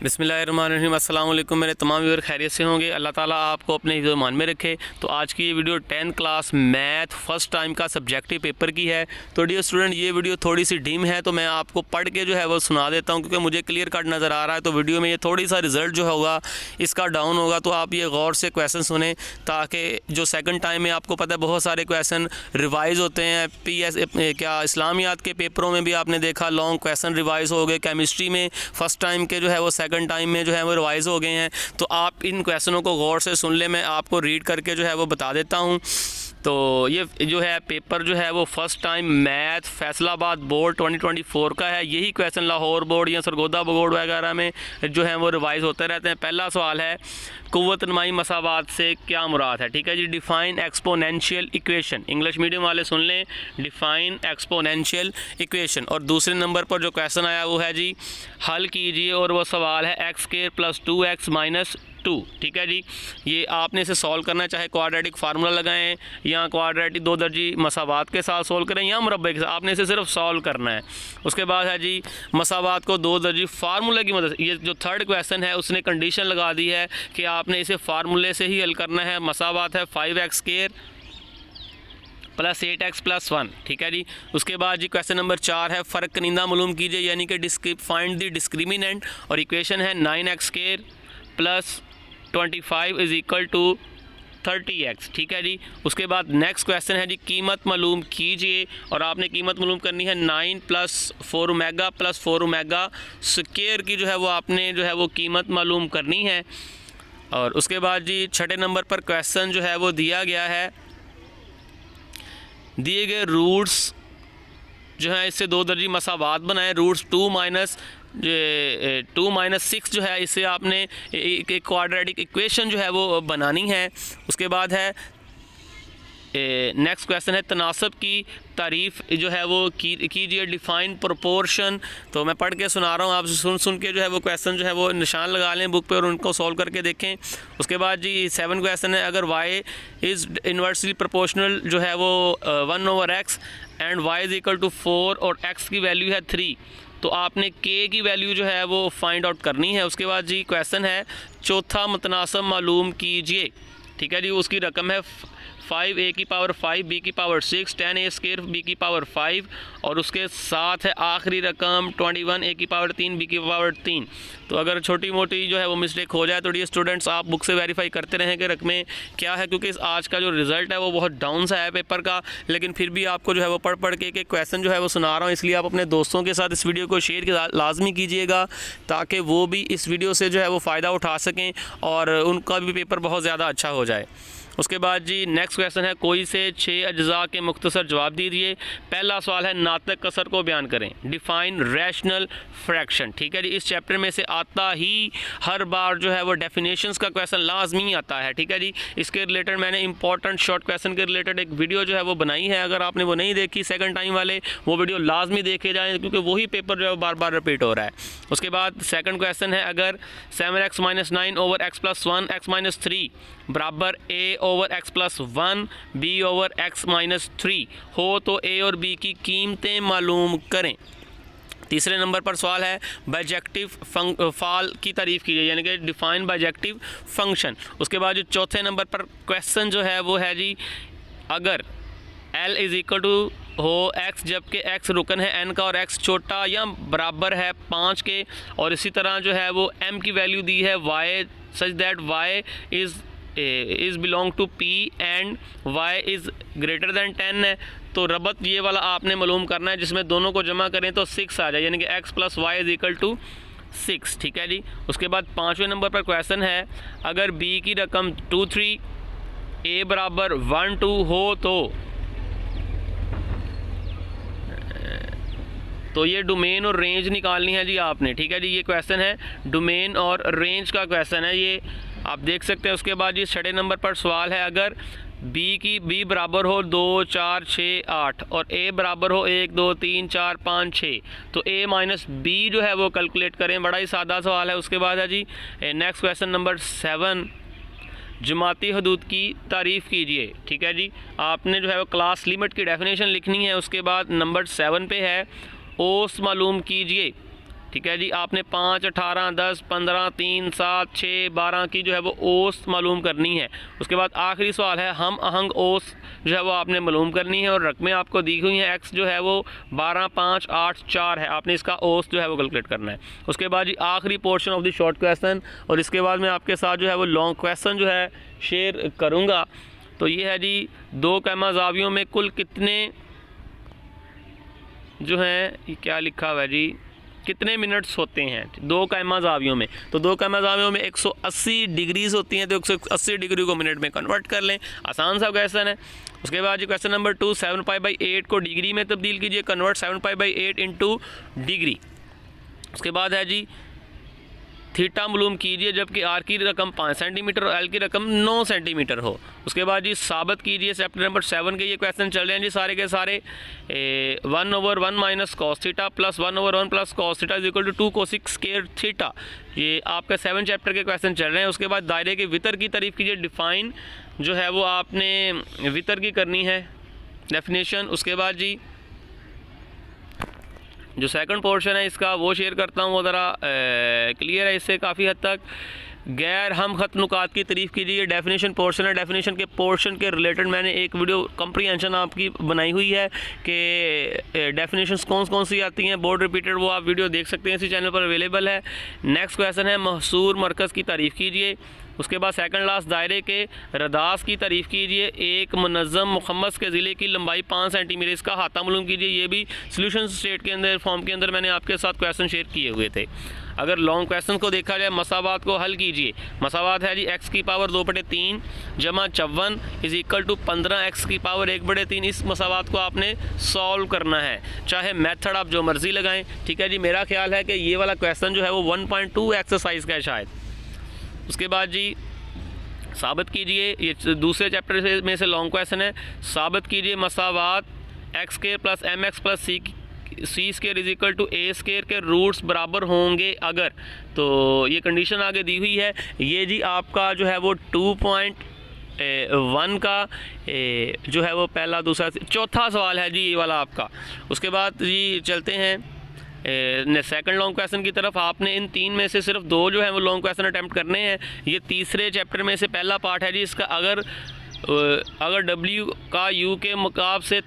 बिस्मिल्लाहिर्रहमानिर्रहीम। अस्सलाम वालेकुम। मेरे तमाम व्यूअर खैरियत से होंगे। अल्लाह ताला आपको अपने हिफ्ज़ मान में रखे। तो आज की ये video 10th class math first time का सब्जेक्टिव पेपर की है। तो डियर स्टूडेंट, ये वीडियो थोड़ी सी डीम है, तो मैं आपको पढ़ के जो है वो सुना देता हूँ, क्योंकि मुझे क्लियर कट नज़र आ रहा है। तो वीडियो में ये थोड़ी सा रिज़ल्ट जो होगा इसका डाउन होगा, तो आप ये गौर से क्वेश्चन सुने, ताकि जो सेकंड टाइम में आपको पता है बहुत सारे क्वेश्चन रिवाइज़ होते हैं। क्या इस्लामियात के पेपरों में भी आपने देखा लॉन्ग क्वेश्चन रिवाइज़ हो गए। केमिस्ट्री में फ़र्स्ट टाइम के जो है वो सेकंड टाइम में जो है वो रिवाइज़ हो गए हैं। तो आप इन क्वेश्चनों को गौर से सुन ले, मैं आपको रीड करके जो है वो बता देता हूँ। तो ये जो है पेपर जो है वो first time math Faisalabad board 2024 का है। यही क्वेश्चन लाहौर बोर्ड या सरगोदा बोर्ड वगैरह में जो है वो रिवाइज़ होते रहते हैं। पहला सवाल है, कुव्वत नमाई मसावात से क्या मुराद है। ठीक है जी। Define exponential equation. English medium वाले सुन लें, डिफ़ाइन एक्सपोनेंशियल इक्वेशन। और दूसरे नंबर पर जो क्वेश्चन आया वो है जी, हल कीजिए, और वो सवाल है x² + 2x - 2। ठीक है जी। ये आपने इसे सॉल्व करना है, चाहे क्वाड्रेटिक फार्मूला लगाएं या क्वाड्रेटिक दो दर्जी मसावात के साथ सॉल्व करें या मुरब्बे के साथ, आपने इसे सिर्फ सॉल्व करना है। उसके बाद है जी, मसावात को दो दर्जी फार्मूले की मदद से, ये जो थर्ड क्वेश्चन है उसने कंडीशन लगा दी है कि आपने इसे फार्मूले से ही हल करना है। मसावात है 5x² + 8x + 1। ठीक है जी। उसके बाद जी क्वेश्चन नंबर 4 है, फ़र्क कनींदा मालूम कीजिए, यानी कि फाइंड द डिस्क्रिमिनेंट। और इक्वेशन है 9x² + 25 = 30x। ठीक है जी। उसके बाद नेक्स्ट क्वेश्चन है जी, कीमत मालूम कीजिए, और आपने कीमत मालूम करनी है 9 + 4ω + 4ω² की जो है वो आपने जो है वो कीमत मालूम करनी है। और उसके बाद जी छठे नंबर पर क्वेश्चन जो है वो दिया गया है, दिए गए रूट्स जो है इससे दो दर्जी मसावात बनाएं। रूट्स 2 - 6 जो है इससे आपने एक क्वाड्रेटिक इक्वेशन जो है वो बनानी है। उसके बाद है नेक्स्ट क्वेश्चन है, तनासब की तारीफ़ जो है वो कीजिए, डिफ़ाइन प्रोपोर्शन। तो मैं पढ़ के सुना रहा हूँ, आप सुन के जो है वो क्वेश्चन जो है वो निशान लगा लें बुक पे और उनको सॉल्व करके देखें। उसके बाद जी 7 क्वेश्चन है, अगर y इज़ इन्वर्सली प्रोपोर्शनल जो है वो 1/x एंड y = 4 और x की वैल्यू है 3, तो आपने k की वैल्यू जो है वो फाइंड आउट करनी है। उसके बाद जी क्वेश्चन है, चौथा मुतनासब मालूम कीजिए। ठीक है जी। उसकी रकम है 5a⁵ b⁵ 6 10a² b⁵ 5, और उसके साथ है आखिरी रकम 21a⁵ b⁵3। तो अगर छोटी मोटी जो है वो मिस्टेक हो जाए तो डियर स्टूडेंट्स आप बुक से वेरीफाई करते रहें कि रकमें क्या है, क्योंकि आज का जो रिज़ल्ट है वो बहुत डाउन सा है पेपर का। लेकिन फिर भी आपको जो है वो पढ़ के क्वेश्चन जो है वो सुना रहा हूँ, इसलिए आप अपने दोस्तों के साथ इस वीडियो को शेयर लाजमी कीजिएगा, ताकि वो भी इस वीडियो से जो है वो फ़ायदा उठा सकें और उनका भी पेपर बहुत ज़्यादा अच्छा हो जाए। उसके बाद जी नेक्स्ट क्वेश्चन है, कोई से 6 अज्जा के मुख्तसर जवाब दीजिए। पहला सवाल है, नातक कसर को बयान करें। Define rational fraction. ठीक है जी। इस चैप्टर में से आता ही हर बार जो है वो डेफिनेशंस का क्वेश्चन लाजमी आता है। ठीक है जी। इसके रिलेटेड मैंने इंपॉर्टेंट शॉर्ट क्वेश्चन के रिलेटेड एक वीडियो जो है वो बनाई है, अगर आपने वो नहीं देखी सेकंड टाइम वाले, वो वीडियो लाजमी देखे जाएँ, क्योंकि वही पेपर जो है बार बार रिपीट हो रहा है। उसके बाद सेकंड क्वेश्चन है, अगर 7x - 9 / x + 1 x - 3 बराबर a/x + 1 b/x - 3 हो तो a और b की कीमतें मालूम करें। तीसरे नंबर पर सवाल है, बाइजेक्टिव फ़ाल की तारीफ़ कीजिए, यानी कि डिफ़ाइन बाइजेक्टिव फंक्शन। उसके बाद जो चौथे नंबर पर क्वेश्चन जो है वो है जी, अगर L = हो x, जबकि x रुकन है n का और x छोटा या बराबर है 5 के, और इसी तरह जो है वो m की वैल्यू दी है y such that y is belong to p and y is greater than 10 है, तो रबत ये वाला आपने मालूम करना है, जिसमें दोनों को जमा करें तो 6 आ जाए, यानी कि x + y = 6। ठीक है जी। उसके बाद पाँचवें नंबर पर क्वेश्चन है, अगर b की रकम 2 3 a बराबर 1 2 हो तो ये डोमेन और रेंज निकालनी है जी आपने। ठीक है जी। ये क्वेश्चन है डोमेन और रेंज का क्वेश्चन है, ये आप देख सकते हैं। उसके बाद ये छठे नंबर पर सवाल है, अगर b बराबर हो 2 4 6 8 और a बराबर हो 1 2 3 4 5 6, तो a - b जो है वो कैलकुलेट करें। बड़ा ही सादा सवाल है। उसके बाद है जी नेक्स्ट क्वेश्चन नंबर 7, जमाती हदूद की तारीफ़ कीजिए। ठीक है जी। आपने जो है वो क्लास लिमिट की डेफिनेशन लिखनी है। उसके बाद नंबर 7 पे है, औस मालूम कीजिए। ठीक है जी। आपने 5, 18, 10, 15, 3, 7, 6, 12 की जो है वो ओस मालूम करनी है। उसके बाद आखिरी सवाल है हम आहंग ओस जो है वो आपने मालूम करनी है और रकमें आपको दी हुई हैं। एक्स जो है वो 12, 5, 8, 4 है, आपने इसका ओस जो है वो कैलकुलेट करना है। उसके बाद जी आखिरी portion of the short question, और इसके बाद मैं आपके साथ जो है वो लॉन्ग क्वेश्चन जो है शेयर करूँगा। तो ये है जी 2 कैमा ज़ावियों में कुल कितने जो हैं, ये क्या लिखा हुआ है जी, कितने मिनट्स होते हैं 2 कैमा ज़ावियों में। तो 2 कैमा ज़ावियों में 180 डिग्रीज होती हैं, तो 180 डिग्री को मिनट में कन्वर्ट कर लें, आसान सा क्वेश्चन है। उसके बाद जी क्वेश्चन नंबर 2, 7π/8 को डिग्री में तब्दील कीजिए, कन्वर्ट 7π/8 इंटू डिग्री। उसके बाद है जी थीटा मालूम कीजिए जबकि आर की रकम 5 सेंटीमीटर और एल की रकम 9 सेंटीमीटर हो। उसके बाद जी साबित कीजिए, चैप्टर नंबर 7 के ये क्वेश्चन चल रहे हैं जी सारे के सारे, 1/1 minus cos theta plus 1/1 plus cos theta is equal to 2 cosec square theta. ये आपका 7 चैप्टर के क्वेश्चन चल रहे हैं। उसके बाद दायरे के वितर की तारीफ कीजिए, डिफाइन जो है वो आपने वितर की करनी है, डेफिनेशन। उसके बाद जी जो सेकंड पोर्शन है इसका वो शेयर करता हूँ, वो ज़रा क्लियर है इससे काफ़ी हद तक। गैर हम खत नुकात की तारीफ़ कीजिए, डेफिनेशन पोर्शन है, डेफिनेशन के पोर्शन के रिलेटेड मैंने एक वीडियो कंप्रीहेंशन आपकी बनाई हुई है कि डेफिनेशंस कौन सी आती हैं, बोर्ड रिपीटेड, वो आप वीडियो देख सकते हैं, इसी चैनल पर अवेलेबल है। नेक्स्ट क्वेश्चन है महसूर मरकज़ की तारीफ़ कीजिए। उसके बाद सेकंड लास्ट दायरे के रदास की तारीफ़ कीजिए। एक मुनज़्ज़म मुखम्मस के ज़िले की लंबाई 5 सेंटीमीटर, इसका हाथा मालूम कीजिए। ये भी सोल्यूशन स्टेट के अंदर फॉर्म के अंदर मैंने आपके साथ क्वेश्चन शेयर किए हुए थे। अगर लॉन्ग क्वेश्चन को देखा जाए, मसावात को हल कीजिए। मसावात है जी x की पावर 2/3 जमा 54 इज इक्वल टू 15 x की पावर 1/3। इस मसावात को आपने सॉल्व करना है, चाहे मेथड आप जो मर्ज़ी लगाएं। ठीक है जी, मेरा ख्याल है कि ये वाला क्वेश्चन जो है वो 1.2 एक्सरसाइज का है शायद। उसके बाद जी साबित कीजिए, ये दूसरे चैप्टर में से लॉन्ग क्वेश्चन है। साबित कीजिए मसावात x square plus m x plus c square is equal to a square के रूट्स बराबर होंगे अगर। तो ये कंडीशन आगे दी हुई है। ये जी आपका जो है वो 2.1 का जो है वो पहला दूसरा चौथा सवाल है जी ये वाला आपका। उसके बाद जी चलते हैं सेकंड लॉन्ग क्वेश्चन की तरफ। आपने इन 3 में से सिर्फ 2 जो है वो लॉन्ग क्वेश्चन अटैम्प्ट करने हैं। ये तीसरे चैप्टर में से पहला पार्ट है जी इसका। अगर W का U के मुकाब से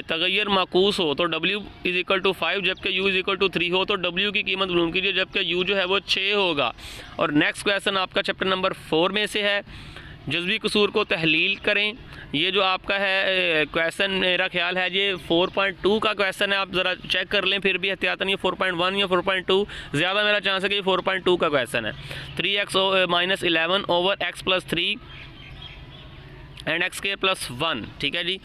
तगैर माकूस हो तो W इज इक्वल टू 5 जबकि U इज इक्वल टू 3 हो तो W की कीमत मालूम कीजिए जबकि U जो है वो 6 होगा। और नेक्स्ट क्वेश्चन आपका चैप्टर नंबर 4 में से है, जज्बी कसूर को तहलील करें। ये जो आपका है क्वेश्चन मेरा ख्याल है ये 4.2 का क्वेश्चन है, आप ज़रा चेक कर लें फिर भी एहतियातन। ये 4.1 या 4.2 ज़्यादा मेरा चांस है कि ये 4.2 का क्वेश्चन है। 3x - 11 over x + 3 and x square + 1। ठीक है जी,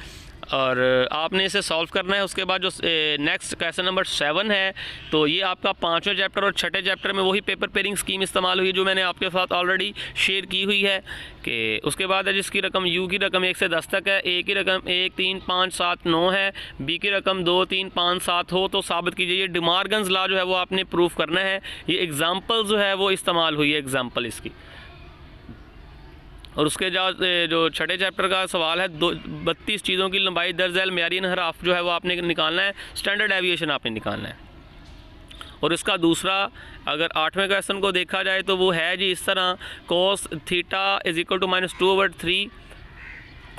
और आपने इसे सॉल्व करना है। उसके बाद जो नेक्स्ट क्वेश्चन नंबर 7 है, तो ये आपका 5वें चैप्टर और 6ठे चैप्टर में वही पेपर पेयरिंग स्कीम इस्तेमाल हुई जो मैंने आपके साथ ऑलरेडी शेयर की हुई है। कि उसके बाद है जिसकी रकम U की रकम 1 से 10 तक है, A की रकम 1, 3, 5, 7, 9 है, B की रकम 2, 3, 5, 7 हो तो साबित कीजिए। ये डिमार्गन्स लॉ जो है वो आपने प्रूफ करना है। ये एग्जाम्पल जो है वो इस्तेमाल हुई है, एग्जाम्पल इसकी। और उसके जो 6ठे चैप्टर का सवाल है 32 चीज़ों की लंबाई दर्ज झैल मेयारी इनहराफ जो है वो आपने निकालना है, स्टैंडर्ड एविएशन आपने निकालना है। और इसका दूसरा अगर 8वें क्वेश्चन को देखा जाए तो वो है जी इस तरह, cos theta is equal to -2/3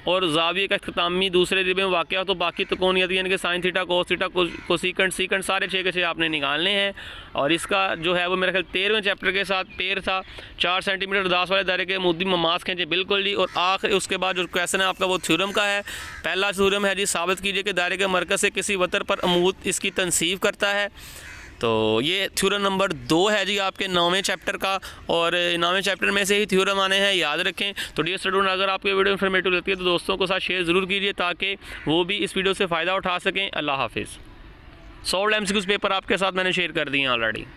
और ज़ाविये का इख्तितामी दूसरे दिबे में वाक़या तो बाकी तो कौन यानी कि sine theta cos theta cosecant secant सारे 6 के 6 आपने निकालने हैं। और इसका जो है वो मेरे ख्याल 13वें चैप्टर के साथ पेयर था। 4 सेंटीमीटर दास वाले दायरे के मुद्दी ममास खींचे, बिल्कुल जी। और आखिर उसके बाद जो क्वेश्चन है आपका वो थ्योरम का है। पहला थ्योरम है जी साबित कीजिए कि दायरे के मरकज़ से किसी वतर पर अमूद इसकी तनसीब करता है। तो ये थ्योरम नंबर 2 है जी आपके 9वें चैप्टर का, और 9वें चैप्टर में से ही थ्योरम आने हैं, याद रखें। तो डियर स्टूडेंट, अगर आपको वीडियो इन्फॉर्मेटिव लगती है तो दोस्तों को साथ शेयर ज़रूर कीजिए ताकि वो भी इस वीडियो से फ़ायदा उठा सकें। अल्लाह हाफिज़। 100 MCQs पेपर आपके साथ मैंने शेयर कर दिए हैं ऑलरेडी।